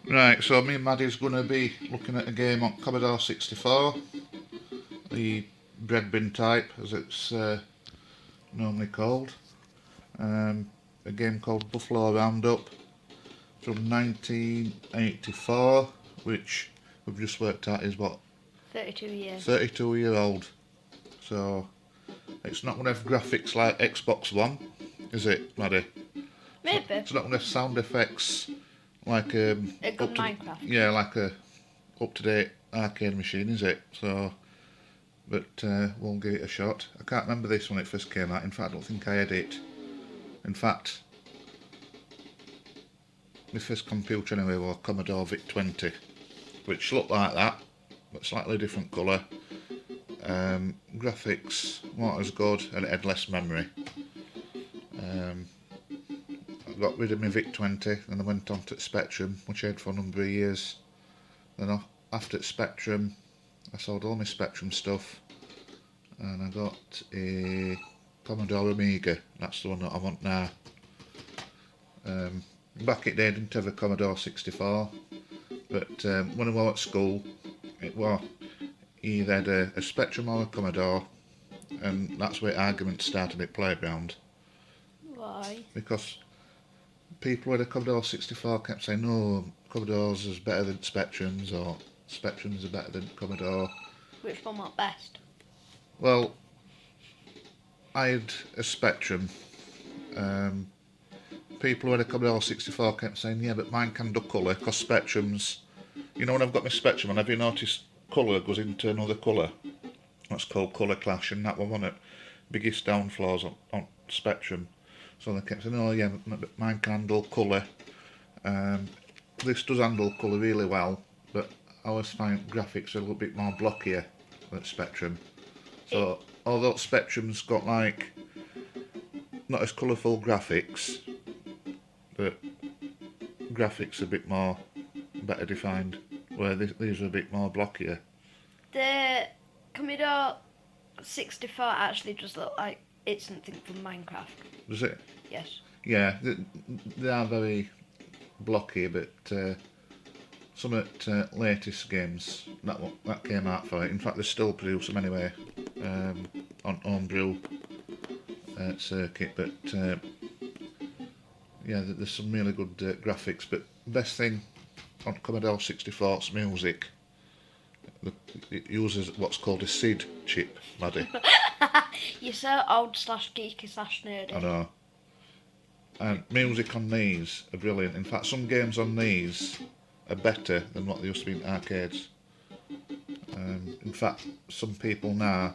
Right, so me and Maddie's going to be looking at a game on Commodore 64, the bread bin type, as it's normally called. A game called Buffalo Roundup from 1984, which we've just worked out is what? 32 years. 32-year-old. So it's not going to have graphics like Xbox One, is it, Maddie? Maybe. It's not going to have sound effects like A good Minecraft. yeah, like a up-to-date arcade machine, is it? So, but we'll give it a shot. I can't remember this when it first came out. In fact, I don't think I had it. In fact, my first computer anyway was Commodore VIC-20, which looked like that, but slightly different colour. Graphics weren't as good, and it had less memory. I got rid of my VIC-20 and I went on to Spectrum, which I had for a number of years. Then after Spectrum, I sold all my Spectrum stuff, and I got a Commodore Amiga. That's the one that I want now. Back in the day, I didn't have a Commodore 64, but when I was at school, it was either had a Spectrum or a Commodore, and that's where arguments started at Playground. Why? Because people with a Commodore 64 kept saying, no, Commodores is better than Spectrums, or Spectrums are better than Commodore. Which one was best? Well, I had a Spectrum. People who had a Commodore 64 kept saying, yeah, but mine can do colour, because Spectrums... You know, when I've got my Spectrum, and have you noticed colour goes into another colour? That's called colour clash, and that was one of the biggest downfalls on Spectrum. So they kept saying, oh yeah, but mine can handle colour. This does handle colour really well, but I always find graphics are a little bit more blockier than Spectrum. So although Spectrum's got like not as colourful graphics, but graphics a bit more better defined, where these are a bit more blockier. The Commodore 64 actually does look like it's something from Minecraft. Does it? Yes. Yeah, they are very blocky, but some of the latest games that came out for it. In fact, they still produce them anyway on homebrew circuit. But yeah, there's some really good graphics. But best thing on Commodore 64's music, it uses what's called a SID chip, Maddie. You're so old / geeky / nerdy. I know. And music on these are brilliant. In fact, some games on these are better than what they used to be in arcades. In fact, some people now,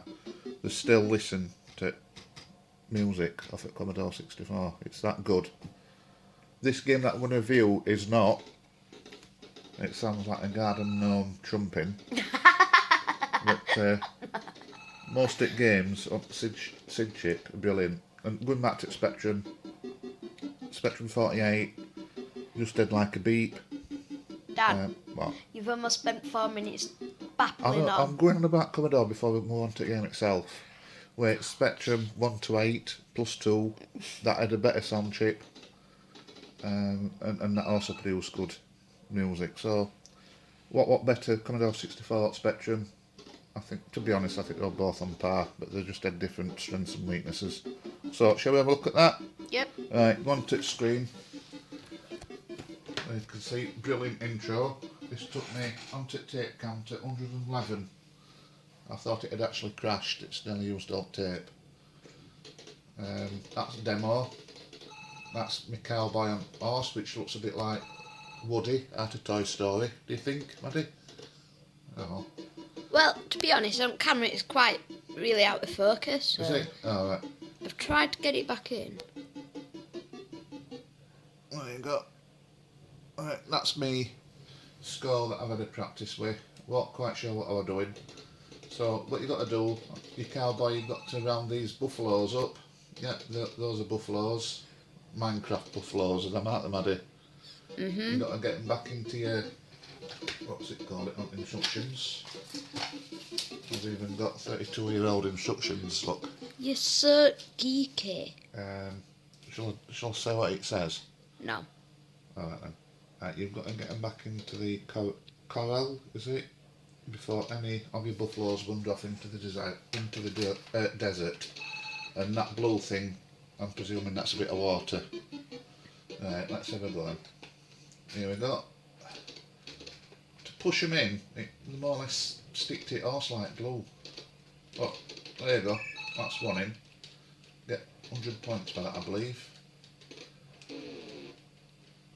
they still listen to music off at Commodore 64. It's that good. This game that I'm going to review is not. It sounds like a garden gnome trumping. But most of the games on SID chip are brilliant. And going back to Spectrum 48 just did like a beep. Dad, What? you've almost spent 4 minutes babbling on. I'm going on about Commodore before we move on to the game itself. Where it's Spectrum 1 to 8 plus 2, that had a better sound chip, and that also produced good music. So, what better, Commodore 64 or Spectrum? I think, to be honest, I think they're both on par, but they just had different strengths and weaknesses. So, shall we have a look at that? Yep. Right, go on to the screen. You can see, brilliant intro. This took me onto the tape counter 111. I thought it had actually crashed, it's nearly used all tape. That's a demo. That's my cowboy on horse, which looks a bit like Woody out of Toy Story. Do you think, Maddie? Oh. Well, to be honest, on camera it's quite really out of focus. So Is it? Oh, right. I've tried to get it back in. There you go. Right, that's me score that I've had a practice with. Wasn't quite sure what I was doing. So what you got to do, your cowboy, you've got to round these buffaloes up. Yeah, those are buffaloes. Minecraft buffaloes, and I'm out them, Maddie. You've got to get them back into your, what's it called, instructions. I've even got 32-year-old instructions, look. You're so geeky. Shall I say what it says? No. Alright then. Right, you've got to get them back into the corral, is it? Before any of your buffaloes wander off into the desert. And that blue thing, I'm presuming that's a bit of water. Right, let's have a go then. Here we go. To push them in, it more or less stick to your horse like glue. Oh, there you go. That's one in. Get 100 points for that, I believe.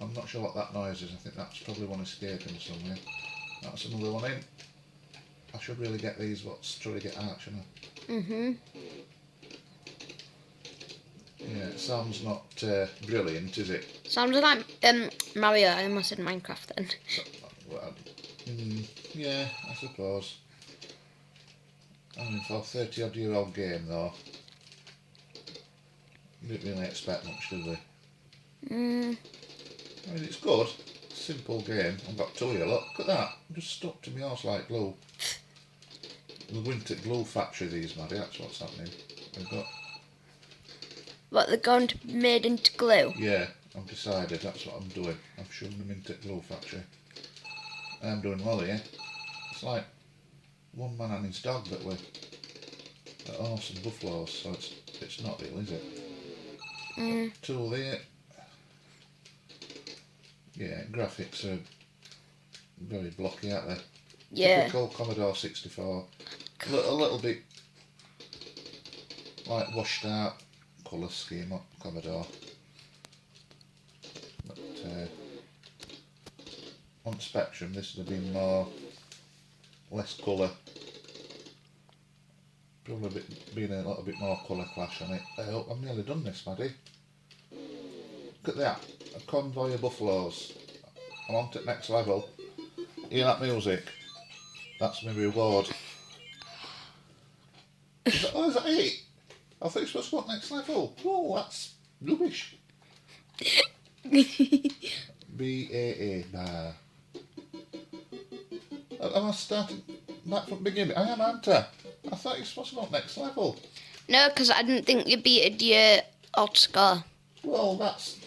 I'm not sure what that noise is. I think that's probably one escaping somewhere. That's another one in. I should really get these trying to get out, shouldn't I? Yeah, it sounds not brilliant, is it? Sounds like Mario. I almost said Minecraft then. Well, yeah, I suppose. I mean, for a 30-odd-year-old game, though, we didn't really expect much, did we? I mean, it's good. Simple game. I've got two here, look at that. Just stuck to my horse like glue. We're going to glue factory these, Maddie, that's what's happening. We've got... What, they're going to be made into glue? Yeah, I've decided that's what I'm doing. I'm shoving them into glue factory. I'm doing well here. It's like one man and his dog that we're at horse and buffaloes, so it's not real, is it? Tool there. Yeah, graphics are very blocky, aren't they? Yeah. Typical Commodore 64. A little bit like washed out colour scheme on Commodore. But on Spectrum this would have been less colour. Probably been a little bit more colour clash on it. I'm nearly done this, Maddie. Look at that. A convoy of buffaloes. I'm on to the next level. Hear that music? That's my reward. Is that it? I thought you were supposed to go next level. Oh, that's rubbish. BAA, nah. Am I starting back from the beginning? I am, aren't I? I thought you were supposed to go next level. No, because I didn't think you beat your odd score. Well, that's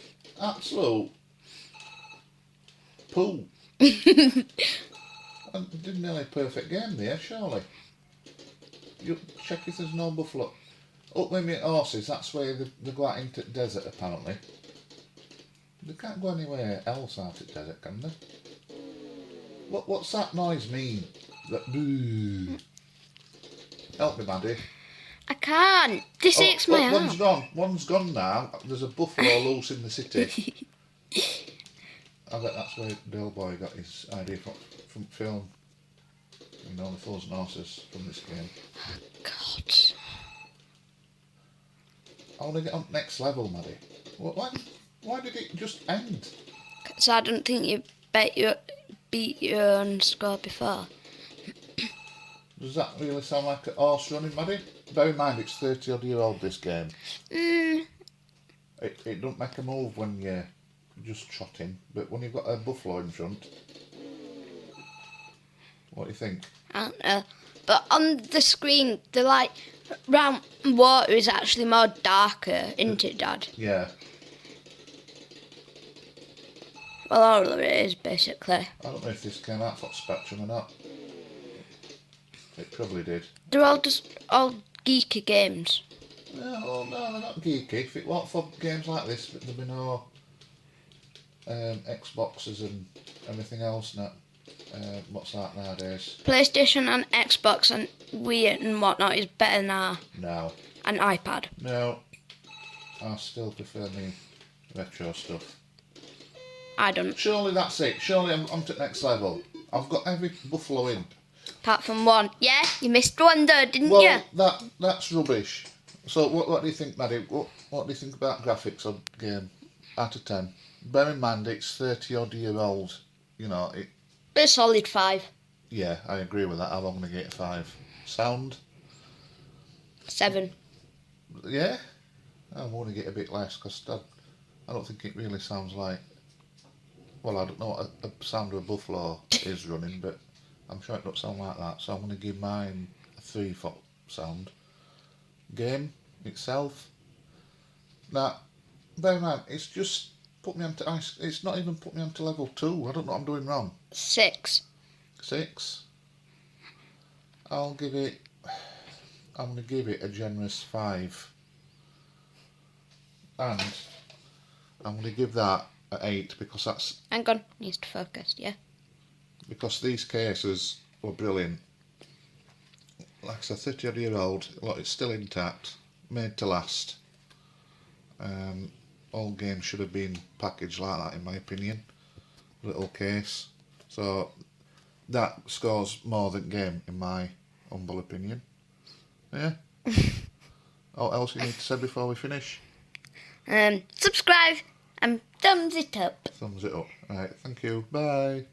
absolute poo. I did nearly a perfect game there, surely. You check if there's no buffalo. Up with my horses, that's where they go out into the desert apparently. They can't go anywhere else out of the desert, can they? What's that noise mean? That boo. Help me, Maddie. I can't. This aches my one's arm. gone. One's gone now. There's a buffalo loose in the city. I bet that's where Del Boy got his idea from film. You know, the Frozen Horses from this game. God. I want to get on next level, Maddie. Why did it just end? So I don't think you beat your own score before. Does that really sound like a horse running, Maddie? Bear in mind, it's 30-odd-year-old this game. It don't make a move when you're just trotting, but when you've got a buffalo in front, what do you think? I don't know. But on the screen, the light round water is actually more darker, isn't it, Dad? Yeah. Well, all of it is, basically. I don't know if this came out for Spectrum or not. It probably did. They're all just all geeky games. No, they're not geeky. If it weren't for games like this, there'd be no Xboxes and everything else now. What's that nowadays? PlayStation and Xbox and Wii and whatnot is better now. No. And iPad. No. I still prefer me retro stuff. I don't. Surely that's it. Surely I'm on to the next level. I've got every buffalo in. Apart from one. Yeah, you missed one though, didn't Well, you? that's rubbish. So what do you think, Maddie? What do you think about graphics on game? Out of 10. Bear in mind it's 30-odd-year-old. You know it. A solid 5. Yeah, I agree with that. I'm going to get a 5. Sound? 7. Yeah. I'm going to get a bit less because I don't think it really sounds like. Well, I don't know what a sound of a buffalo is running, but I'm sure it don't sound like that. So I'm going to give mine a 3 for sound. Game itself. Now, bear in mind, it's just put me onto ice. It's not even put me onto level 2. I don't know what I'm doing wrong. 6. 6. I'm going to give it a generous 5. And I'm going to give that an 8 because Hang on, needs to focus, yeah. because these cases were brilliant. Like I said, 30 odd year old, look, it's still intact, made to last. All games should have been packaged like that, in my opinion. Little case. So that scores more than game, in my humble opinion. Yeah. What else you need to say before we finish? Subscribe and thumbs it up. Thumbs it up. Right, thank you. Bye.